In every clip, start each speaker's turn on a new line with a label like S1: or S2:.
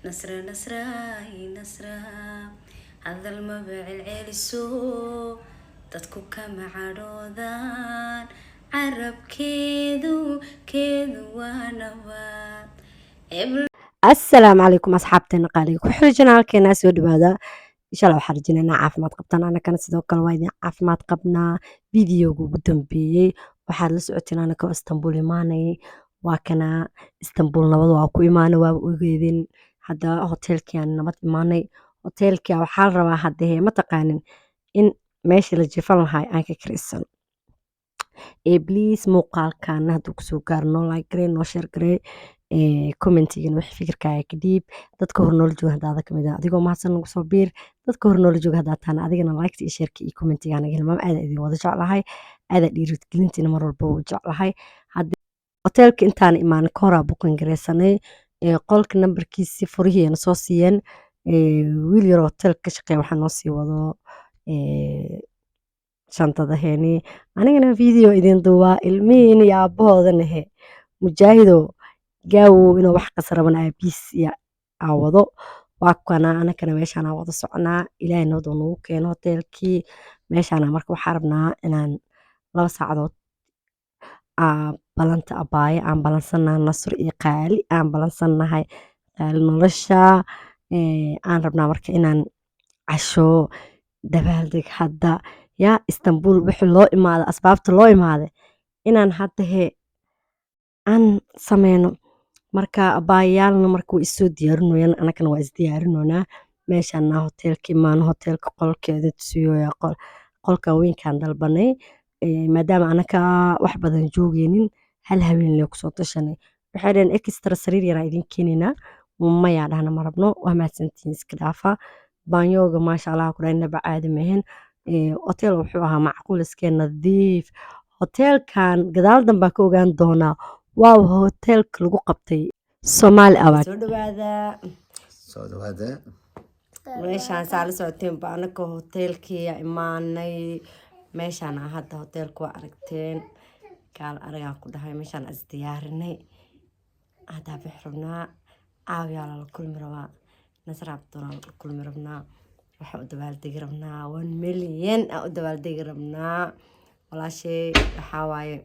S1: نصرة نصرة نصرة هذا المبع العلسو dadku kama cadhoodaan carabkeedu waa nabaad
S2: السلام عليكم أصحابتنا قالي كحرجنا halkeena soo dhawaada insha Allah waxaan rajaynaynaa caafimaad qabtaan anagana sidoo kale waa idin caafimaad qabnaa videoga ugu dambeeyay waxaad la socoteen anaka Istanbul imaanay waa kana Istanbul nabad waa ku imaanay waa ogeedin hadda hotelkii aan nabad imaanay hotelkii waxaa la rabaa hadda ma taqaanin in meeshii la jifan lahaa aan ka kiraysan please muuqaalkan hadduu kusoo gaaro noo like garee noo share garee commentigan wixii fikirkaaga ka dhiib dadka hor noola jooga haddaada kamid ah adigoo mahadsan nagu soo biir dadka hor noola jooga haddaa taana adigana liketa iyo shareka iyo commentiga naga hilmaam aada idin wada jeclahay aada dhiirigelintiina mar walba u jeclahay hotelka intaan imaanin ka horaa buqin gareysanay qolka nambarkiisi furihiina soo siiyeen wiil yar hotelka ka shaqeeya waxaa noo sii wado shantadaheeni anigana video idin duubaa ilmihiin iyo aabahoodana he mujaahido gaawow inuu wax qasraban aabiis iyo aawado waa kana anakana meeshaan aan wada soconaa ilaahay nabadoo nagu keeno hotelkii meeshaan marka waxaa rabnaa inaan 2 saacadood balanta abaaye aan balansannahay nasr iyo qaali aan balansannahay qaali nolosha aan rabnaa marka inaan casho dabaaldeg hadda yaa Istanbul wixii loo imaado asbaabta loo imaaday inaan hadda aan sameyno marka abaayaalna marka way isoo diyaarinayaan anakana waa isdiyaarinoonaa meeshaan hotelkii maan hotelka qolkeeda tusiyoya qolkan weynkaan dalbanay maadaama anaka wax badan joogeenin hal habeen lee kusoo tashanay waxay dhaheen extra sariir yaraa idin keeninaa mayaa dhahna ma rabno waa mahadsantihiin iska dhaafa baanyooga maasha allah ku dhahay naba caadi maahan hotel wuxuu ahaa macquul iskee nadiif hotelkan gadaal dambaa ka ogaan doonaa waaw hotelka lagu qabtay Somali Award soo dhawaada meeshaan saa la socoteen baa anaka hotelkii imaanay meeshaan hadda hotelka waa aragteen kaal aragaan ku dhahay meeshaan is diyaarinay hadda bixrubnaa caawiyaala la kulmi rabaa nasra abdullah la kulmi rabnaa waxaan u dabaaldegi rabnaa 1 milyan aan u dabaaldegi rabnaa walaashay waxaa waaye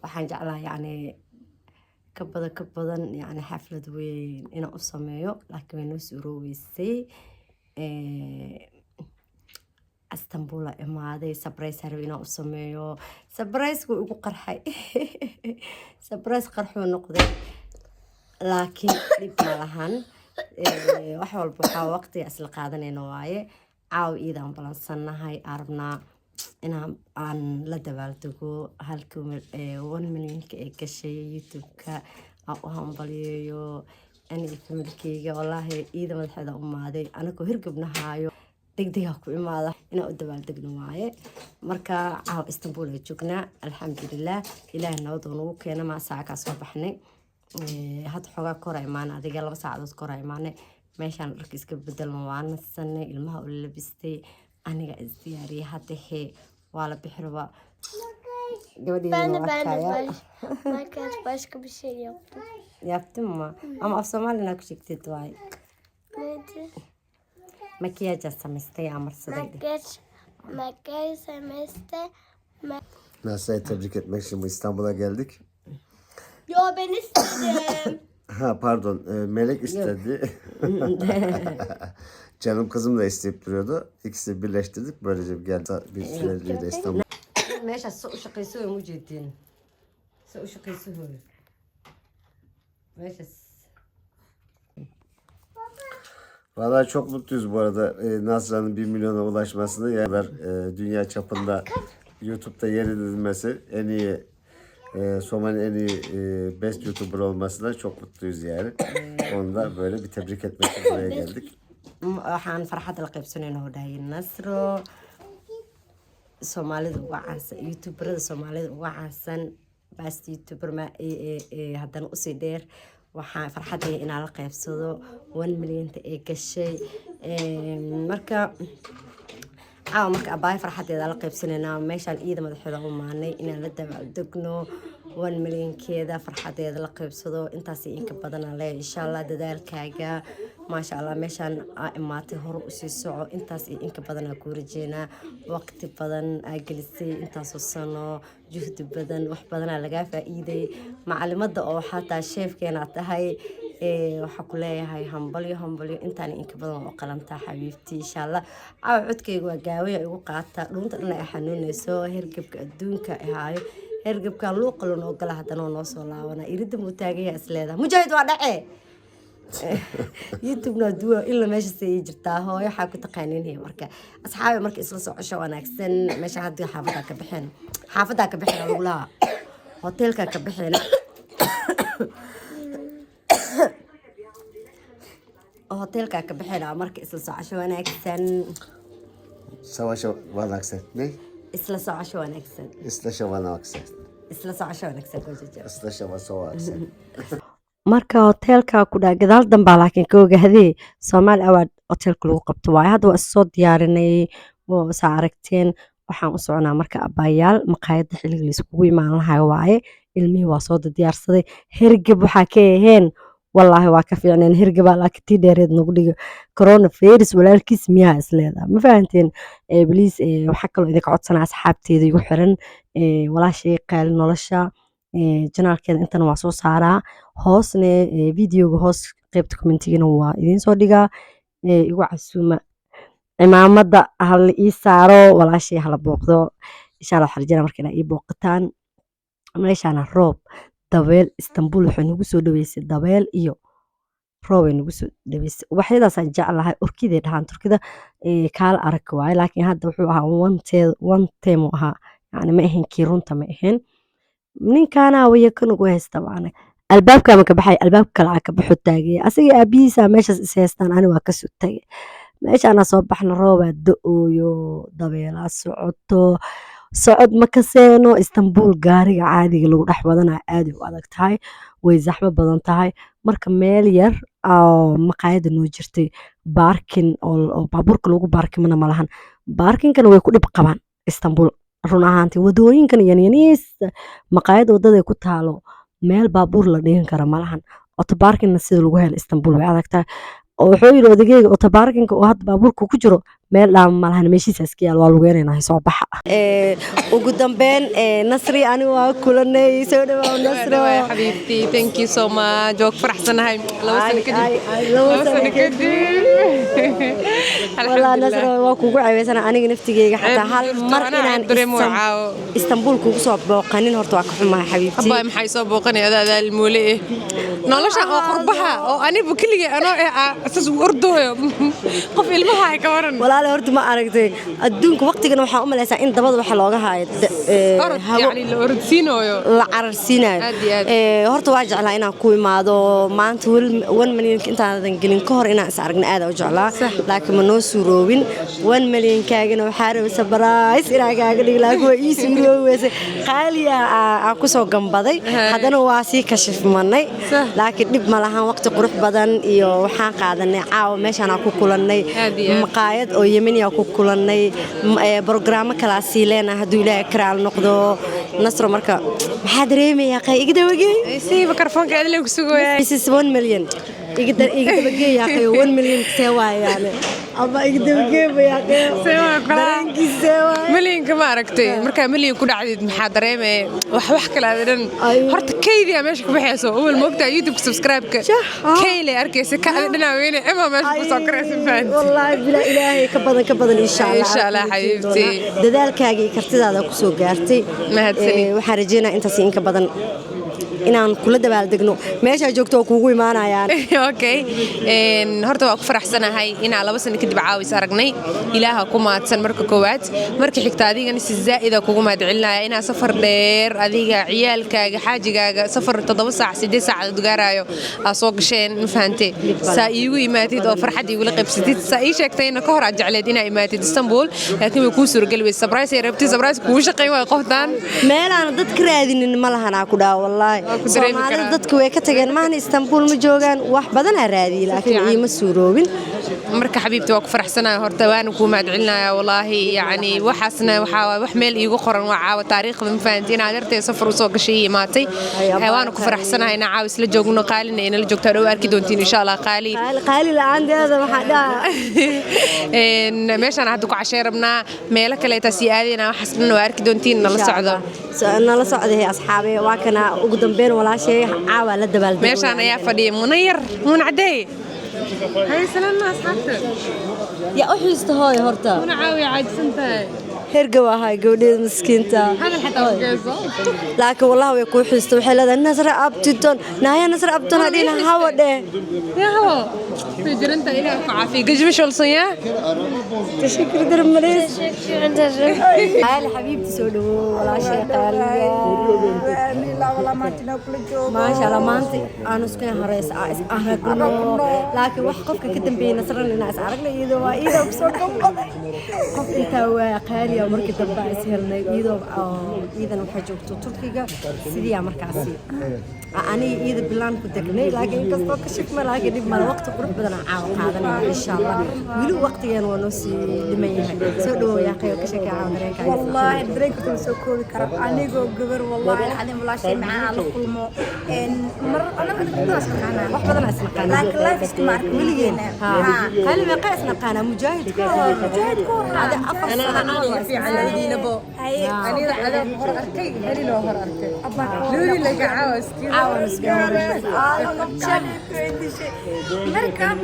S2: waxaan jeclaa yani ka badan yani xaflad weyn inaan u sameeyo laakiin way noo suurooweysay Istanbul imaaday surprise harbi inaan u sameeyo surprise ku ugu qarxay surprise qarxuu noqday laakiin dib ma lahan wax walba waxaa waqtiga isla qaadanayna waaye caaw iidaan balansannahay arabnaa inaan aan la dabaaldego 1 milyanka ee gashay youtube-ka aan u hambaliyeeyo aniga familkeyga wallaahi iida madaxeeda u maaday anagoo hirgabnahaayo degdega ku imaada inaan u dabaaldegno waaye marka caaw Istanbul ay joognaa alxamdulilah ilaahay nabadoo nagu keena maa saaca soo baxnay had xogaa kora imaanay adiga 2 saacadood kora imaanay meeshaan dharka iska bedelno waa nasanay ilmaha u labistay aniga is diyaariyay hadda waa la bixirba gabadheeda markaas baaska bishay yaptım mı ama af Somali'na ku sheegtid waay makyaj samaystay amarsaday
S3: makyaj samaystay
S4: Nasra'yı tebrik etmek için bu İstanbul'a geldik.
S3: Yo ben istedim.
S4: Ha pardon Melek istedi. Canım kızım da isteyip duruyordu. İkisi birleştirdik böylece bir süreliğine İstanbul.
S2: meesha soo u shaqeyso way mujeedin soo u shaqeyso hooyo meesha
S4: Vallahi çok mutluyuz bu arada Nasra'nın 1 milyona ulaşmasını yani dünya çapında YouTube'da yer edilmesi en iyi Somali'nin en iyi best YouTuber olmasına çok mutluyuz yani. Onu da böyle bir tebrik etmek için buraya geldik.
S2: waxaan farxad la qaybsanayna oo dhahay Nasro Soomaalida uga caansan youtuberada Soomaalida uga caansan best youtuber ma haddana u sii dheer waxaan farxadaya inaan la qaybsado 1 milyanta ee gashay marka caawa marka abaay farxadeeda la qaybsanaynaa meeshaan iida madaxeeda u maanay inaan la dabaaldegno 1 milyankeeda farxadeeda la qaybsado intaas inka badan le insha Allah dadaalkaaga maasha Allah meeshaan aa imaatay hor u sii soco intaas inka badan ku rajeynaa waqti badan aa gelisay intaas sano juhdi badan wax badan laga faa'iiday macallimada oo xataa sheefkeena tahay waxa ku leeyahay hambalyo intaan inka badan oo qalanta xabiibti insha Allah codkaygu waa gaawaya igu qaata dhunta inay xanuunayso hergebka adduunka ahaayo hergebka loo qalon oo gala hadana noo soo laabana irida mutaagaya isleedahay mujaahid waa dhacee YouTube na duwa illa meesha say jirtaa hooyo waxa ku taqaaniin marka asxaabi marka isla socosho wanaagsan meesha hadii xaafada ka bixin lagu lahaa hotelka ka bixin hotelka ka bixin marka isla socosho wanaagsan
S4: sawasho wanaagsan
S2: isla socosho wanaagsan marka hotelka ku dhaa gadaal dambaa laakiin ka ogaadee Somali Award hotelka lagu qabto waaye hadda waa soo diyaarinay oo saa aragteen waxaan u soconaa marka abayaal maqaayada xilliga la iskugu imaan lahaa waaye ilmihii waa soo diyaarsaday hergeb waxaa ka aheen والله واقف يعني هرجب على كتير ديرد نقولي كورونا فيروس ولا الكيس مياه إسلام ما فهمتين بليز وحكوا إذا قعدت أنا أصحابتي ذي يحرن ولا شيء قال نلشة جنال كان أنت نواصل سارة هوس فيديو هوس قيبت كومنتين هو إذا صديقة يوعسوما إمام مدة هل يسارو ولا شيء هلا بوقدو إن شاء الله حرجنا مركنا يبوقتان ماشي أنا روب dabeel Istanbul waxay nagu soo dhaweysay dabeel iyo roob ay nagu soo dhaweysay waxyadaas aan jeclahay orkidee dhahan turkida kaal arag waay laakiin hadda wuxuu ahaa one time ahaa yani ma ahayn kii runta ma ahayn ninkaana way ka nagu haysta waana albaabka ma ka baxay albaabka kale ka baxo taagay asiga aabiisa meeshaas is haystaan ani waa ka soo tagay meeshaana soo baxna roob da'ooyo dabeela socoto socod ma ka seeno Istanbul gaariga caadiga lagu dhax wadana aad u adag tahay way zaxmo badan tahay marka meel yar oo maqaayada noo jirtay baarkin oo baabuurka lagu baarkimana ma lahan baarkinkana way ku dhib qabaan Istanbul run ahaantii wadooyinkan yaniis maqaayada wadada ku taalo meel baabuur la dhigan kara ma lahan auto baarkinna sida lagu helo Istanbul way adag tahay oo wuxuu yiri odagayga auto baarkinka oo hadda baabuurka ku jiro meel dhaam malahan meeshiisa iska yaal waa lagu yeenaynaa soo baxa ugu dambeyn Nasri ani waa kulanay soo dhawaad Nasri
S5: حبيبتي thank you so much joog faraxsanahay laba sano kadib
S2: والله Nasri waa kugu caawisan aniga naftigeyga xataa hal mar inaan Istanbul kugu soo booqanin horta waa ka xumahay xabiibti
S5: abay maxay soo booqanay adaa ilmoole nolosha oo qurbaha oo anigu kaliya anoo asas ordooyo qof ilmaha ay ka waran
S2: walaal horta ma aragtay adduunka waqtigan waxa u maleysaa in dabada waxa looga haayo
S5: yani la ordsiinayo
S2: la cararsiinayo horta waa jeclaa inaan ku imaado maanta 1 milyan intaadan gelin ka hor inaan is aragna aad u jeclaa laakiin ma noo suuroobin 1 milyan kaagana waxa rabay barays inaaga dhig laakiin waa ii suuroobay qaaliya aan ku soo gambaday hadana waa sii kashifmanay laakiin dib ma lahan waqti qurux badan iyo waxaan qaadanay caawa meeshaan ku kulanay maqaayad oo Yemenia ku kulanay barnaamij kala siileena haduu ilaahay karaal noqdo Nasro marka maxaa dareemaya qay iga dawagay
S5: si mikrofoonka aad leeyahay sugooyaa
S2: this is 1 million iga dawagay yaa qay 1 million sewaayaan aba iga dawagay yaa qay
S5: dareenki sewaay million kama aragtay marka million ku dhacdid maxaa dareemay wax kala adan horta kaydiya meesha ku baxayso oo moogta YouTube subscribe ka kayle arkaysa ka dhinaaweyna ama meesha ku soo karaysan faan
S2: wallahi bila ilaahay ka badan insha
S5: Allah xabiibti
S2: dadaalkaaga kartidaada ku soo gaartay waxaan rajeenaa intaas in ka badan inaan kula dabaaldegno meesha joogto oo kuugu imaanayaan
S5: okay horta waa ku faraxsanahay inaan 2 sano kadib caawis aragnay ilaaha ku maadsan marka koowaad marka xigta adigana si zaa'id ah kugu maadcilinaya inaan safar dheer adiga ciyaalkaaga xaajigaaga safar 7 saac 8 saac dugaarayo aa soo gasheen ma fahantay saa iigu imaatid oo farxad iigu la qaybsatid saa ii sheegtayna ka hor aad jecleed inaa imaatid Istanbul laakiin way ku suurgalway surprise ay rabtay surprise ku shaqeyn way qoftaan
S2: meelaan dad ka raadinin ma lahan ku dhaa wallahi soomaalida dadku way ka tageen maana istanbul ma joogaan wax badan aa raadiyay laakiin iima suuroobin
S5: marka xabiibti waa ku faraxsanahay horta waana ku mahadcelinayaa wallaahi yani waxaasna waxaa wax meel iigu qoran waa caawa taariikhda ma fahantiin inaad artay safar u soo gashay iyo imaatay waana ku faraxsanahay inaan caawa isla joogno qaalina inala joogtaa dhow arki doontiin insha allah
S2: qaali la'aanteeda waxaa dhaca
S5: meeshaan hadda ku cashee rabnaa meelo kaleeta sii aadayna waxaas dhan waa arki doontiin
S2: nala socday asxaabe waa kana ugu dambeyn walaashay caawa la dabaaldegay
S5: meeshaan ayaa fadhiya munayar mun cadeey هاي سلامنا أصحابتك
S2: يا أحيي استهاي هرتا
S5: أنا عاوي عاد سنتين
S2: هرجوا هاي جودي مسكينتا
S5: هذا حتى وجازة
S2: لكن والله ويكون حيستو حلا الناس أبتدون نهاية الناس أبتدون هدينا هوا ده
S5: يا هوا في جرنتا إلى عافية قج مش والصيا
S2: تشكر درم مريض هاي حبيبتي سولو ولا شيء ما شاء الله ما أنت أنا سكين هريس لكن وحقك كدم بين نصرنا الناس عرقنا إذا وإذا بصوركم قفت وقالي markii dambe is helnay iidan waxa joogto Turkiga sidii markaasi ani iida bilaan ku tagnay laakiin kasto ka shaqma laakiin dib mal waqti qurux badan aan qaadanay insha Allah wili waqtigan waa noo sii dhiman yahay soo dhaw yaa qeyb ka shaqaa dareenka
S6: wallahi dareenka soo koobi kara anigoo gabar wallahi hadii walaashay macaan la kulmo mar ana
S2: wax badan asnaqana
S6: laakiin life is mark wiligeena
S2: qali ma qaasna qana mujaahid ko hada afar sana
S5: في علاجينا بو أنا لا هذا هر أركي هني لو هر أركي لوري لك عاوز
S6: مركب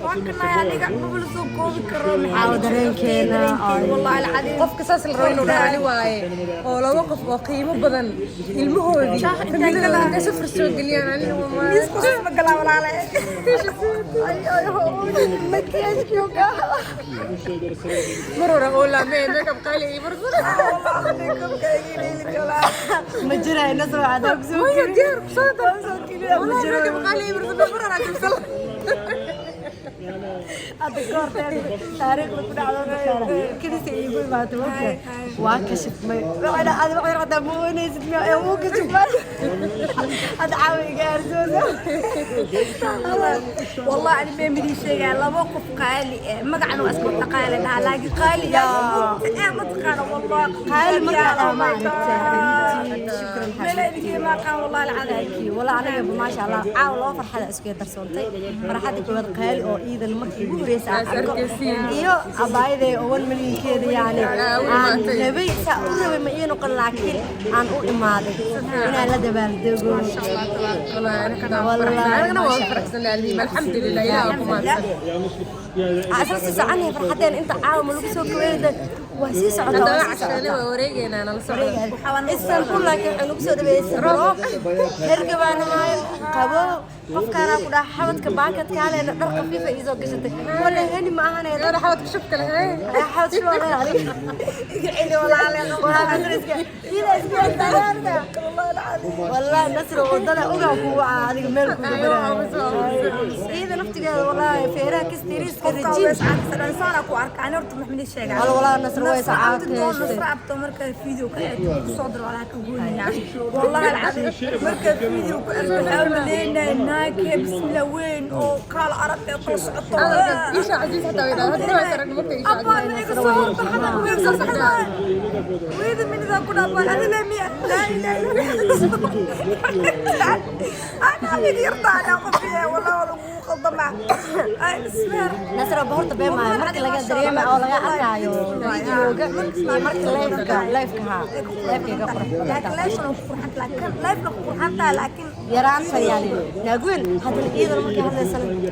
S6: وكنا يعني قبل سوق كرم
S2: عاودرين كنا
S6: والله العظيم
S5: قف قصص الرين وراني واي ولا وقف وقيمة بدن المهودي كنا سفر السوق اللي أنا وما
S6: يسكت مقلا ولا على مكياج كيوكا
S5: مرة ولا ميك اب قالي برضه
S2: مجرى نصر عدوك زوج
S5: ويا دير صوتك والله ميك اب قالي برضه مرة أنا كمسل
S2: أذكر تاريخ لكنا على كذا سيقول ما توقع واكشف ما أنا غير هذا مو نيزت مو كشف ما أدعوي جارزونا
S6: والله أنا ما بدي شيء لا موقف قالي ما قعنوا أسكت قالي لا لاقي قالي يا ما تقال والله
S2: قالي ما قال ما
S6: شكرا لا ما كان والله العظيم
S2: والله أنا ما شاء الله عاول أوفر حدا أسكت درسونتي فرحتي كود قالي أو إذا المركي بوريس iyo abaayday oo 1 milyan keeda yaani aan nabay saacada ma iino qal laakiin aan u imaaday inaan la dabaaldego
S5: ما شاء الله تبارك الله أنا والله فرحنا لي الحمد لله يا أبو ماسك
S2: أساس سعني فرحتين أنت عاوم لو سو كويدا وسي سعودة
S5: هذا عشان وريجينا أنا لسه
S2: إستنبول لكن أنا بسوا دبي روك هرجبان هاي قبو قفكنا كده حاولت كباكت كله نقدر خفيفة إذا قصدك ولا هني ما هني
S5: أنا حاولت شفت لها
S2: حاولت شو أنا عليك إيه ولا على ولا ندرس إذا إسمه ترى والله نصر وضنا أوجا هو عادي ملك إذا نفتي والله فيرا كستيريس كرجيم
S6: أنا صار أكو أرك أنا رحت محمد الشيخ
S2: والله نصر ويسعى
S6: نصر عبد مركز فيديو كأنه صدر على كقولنا والله العظيم مركز فيديو كأنه حاولنا ناكي بسم الله وين أو قال عربي قص
S5: أنا إيش عزيز حتى إذا هذا ما ترى نمك إيش
S6: أبا نيجي صور بحنا ويكسر صحنا وإذا من إذا كنا أبا أنا لا مية لا إله إلا الله أنا أبي يرضى على قفية والله ولا خضمة أي سمر
S2: نصر بهرت بما مركي لقى دريمة أو لقى أركايو فيديوغا مركي لايفكا قرح
S6: لكن ليش أنا قرحت لكن لايف قرحت لكن
S2: يران فريالي نقول هذا الإيد المركي هذا السنة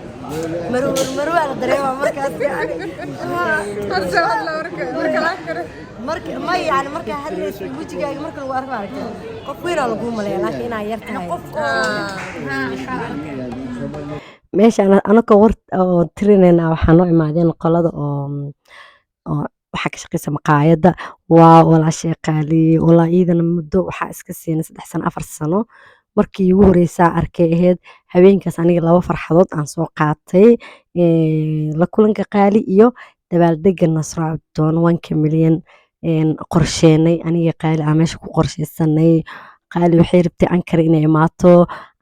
S2: مرور على دريمة مركي
S5: هذا سؤال لا مركي
S2: مركي ما يعني مركي هذا وجهي مركي وارك مارك قفير على قوم ليه لكن أنا يرتاح meeshaan anaka war oo tirinayna waxaan u imaadeen qolada oo waxa ka shaqeysa maqaayada waa walaashay qaali walaa iidana muddo waxa iska siinay 3 sano 4 sano markii ugu horeysa arkay ahayd habeenkaas aniga laba farxadood aan soo qaatay la kulanka qaali iyo dabaaldega Nasra Abdoon 1 milyan qorsheenay aniga qaali aan meesha ku qorsheysanay qaali waxay rabtay ankara inay imaato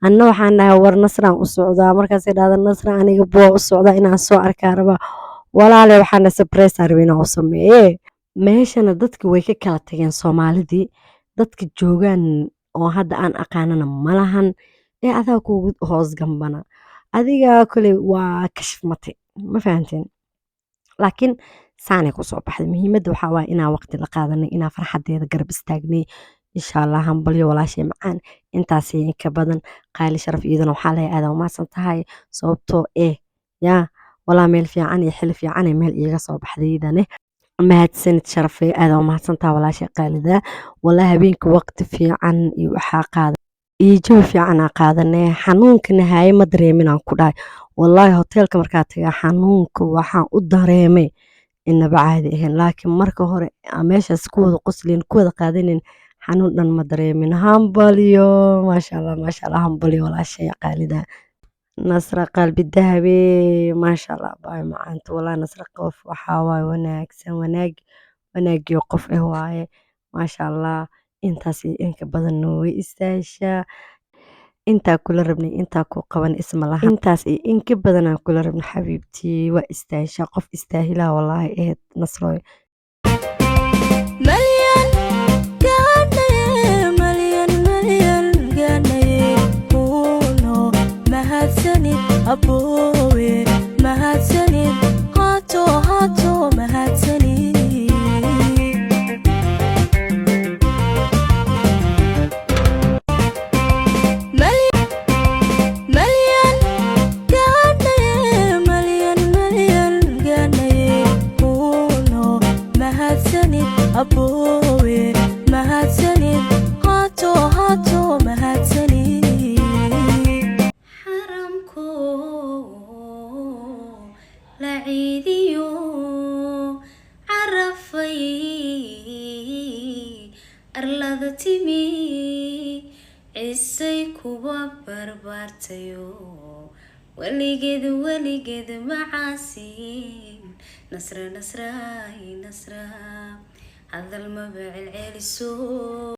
S2: anna waxaan dhahay war nasraan u socdaa markaasay dhahda nasra aniga buwa u socdaa inaan soo arkaa rabaa walaale waxaana surprise aan rabay inaan u sameeye meeshana dadki way ka kala tageen soomaalidii dadka joogaan oo hadda aan aqaanana malahan ee adaa kugu hoos gambana adiga kale waa kashfmatay ma fahanteen laakiin saanay kusoo baxday muhiimadda waxaa waaye inaa waqti la qaadanay inaa farxadeeda garab istaagnay insha allah hambalyo walaashay macaan intaas ka badan qaali sharaf iyadana waxaa lahay aadan umahadsan tahay sababtoo yaa walaa meel fiican iyo xili fiican ee meel iiga soo baxdaydane mahadsanid sharafay aadan umahadsan tahay walaashay qaalida walaa habeenka waqti fiican iyo waxaa qaada iyo jawi fiican aa qaadanay xanuunka nahaaye ma dareeminaan ku dhahay wallaahi hoteelka markaa tagaa xanuunka waxaan u dareemay inaba caadi ahayn laakiin marka hore meeshaas ku wada qoslin ku wada qaadanin xanuun dhan ma dareemin hambalyo maasha allah hambalyo walaashay qaalida nasra qalbi dahabe maasha allah baay macaanta walaa nasra qof waxaa waaye wanaagsan wanaagii qof waaye maasha allah intaas iyo inka badan way istaashaa intaa kula rabnay intaa ku qaban isma laha intaas iyo inka badan aan kula rabnay xabiibtii waa istaashaa qof istaahilaa wallaahi ahayd nasroy
S1: Abowe mahadsanid hato mahadsanid malyan ganaye kuno mahadsanid abowe mahadsanid hato mahadsanid لعيديو عرفي أرلادتيمي عسي كوبا بربارتيو وليجد معاسين نصرة هذا المبع العيل السوق